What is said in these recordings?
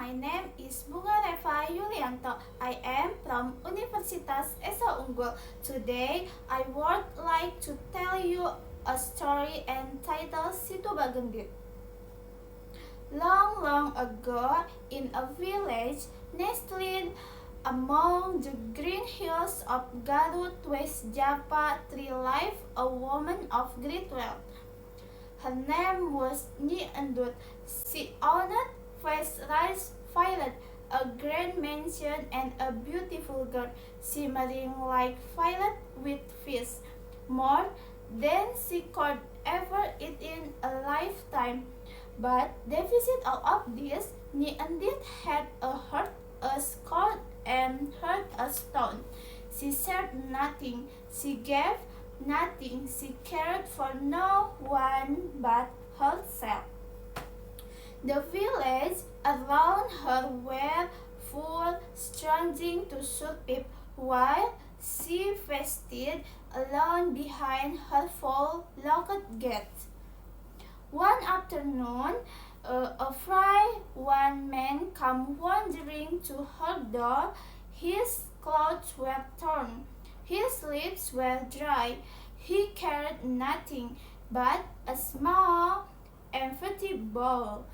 My name is Bunga Reva Yulianto. I am from Universitas Esa Unggul. Today, I would like to tell you a story entitled Situ Bagendit. Long, long ago, in a village nestled among the green hills of Garut, West Java, there lived a woman of great wealth. Her name was Nyi Endut. She owned First Rice Violet, a grand mansion and a beautiful girl, shimmering like violet with fish, more than she could ever eat in a lifetime. But deficit all of this, Nyi Endut had a heart as cold and heart as stone. She shared nothing, she gave nothing, she cared for no one but herself. The village around her were full, strangling to suit people, while she feasted alone behind her four-locked gates. One afternoon, afraid one man came wandering to her door. His clothes were torn, his lips were dry. He carried nothing but a small, empty bowl.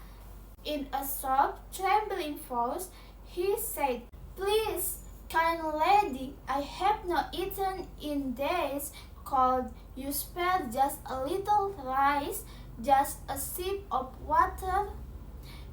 In a soft, trembling voice, he said, "Please, kind lady, I have not eaten in days. Could you spare just a little rice, just a sip of water?"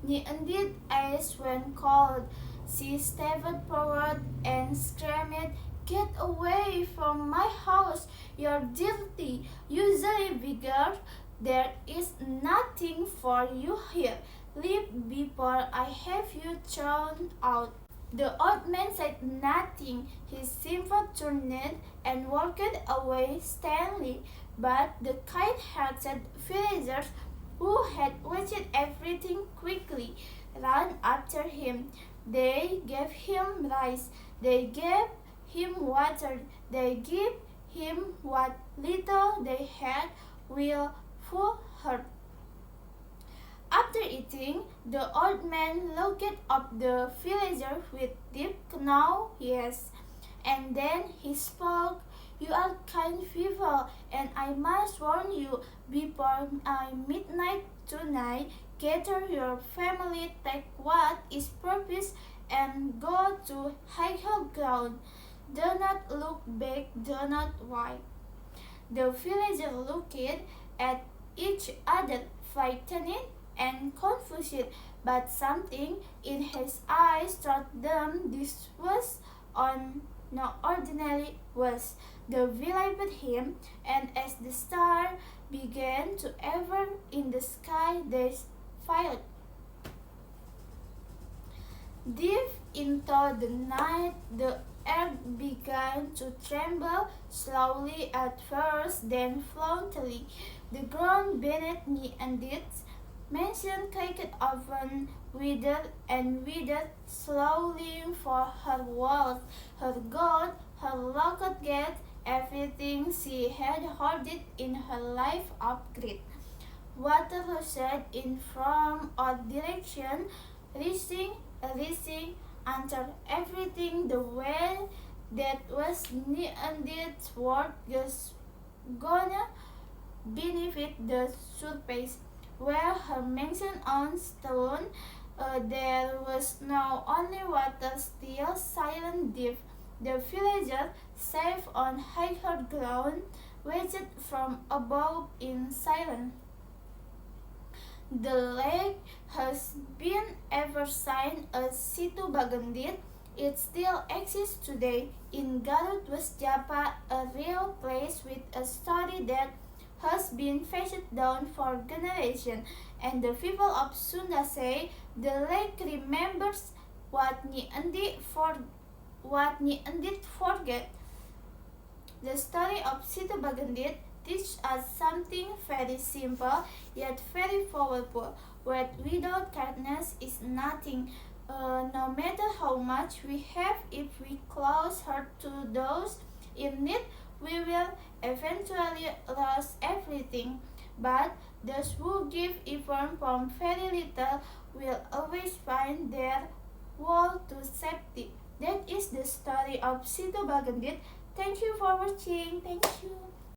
Nyi Endut asked when cold. She stepped forward and screamed, "Get away from my house! You're dirty, usually beggar. There is nothing for you here. Leave before I have you thrown out." The old man said nothing. He simply turned and walked away sternly. But the kind-hearted villagers, who had watched everything quickly, ran after him. They gave him rice, they gave him water, they gave him what little they had with full heart. After eating, the old man looked at the villager with deep yes, and then he spoke. "You are kind people, and I must warn you, before midnight tonight, gather your family, take what is promised, and go to higher ground. Do not look back, do not wipe." The villagers looked at each other, frightened and confused, but something in his eyes told them this was on no ordinary was. They believed him, and as the stars began to appear in the sky, they fired. Deep into the night, the earth began to tremble, slowly at first, then violently. The ground beneath Nyi Endut's mansion cracked open, withered and withered, slowly for her walls, her gold, her locked gate, everything she had hoarded in her life of greed. Water rushed in from all directions, rising until everything the way that was Nyi Endut's world was gone beneath the surface. Where her mansion on stone, there was now only water, still, silent, deep. The villagers, safe on higher ground, watched from above in silence. The lake has been ever since a Situ Bagendit. It still exists today in Garut, West Java, a real place with a story that has been passed down for generations, and the people of Sunda say the lake remembers what Nyi Endut forget. The story of Situ Bagendit teaches us something very simple yet very powerful. Wealth without kindness is nothing. No matter how much we have, if we close heart to those in need, we will eventually lose everything. But those who give even from very little will always find their way to safety. That is the story of Situ Bagendit. Thank you for watching. Thank you.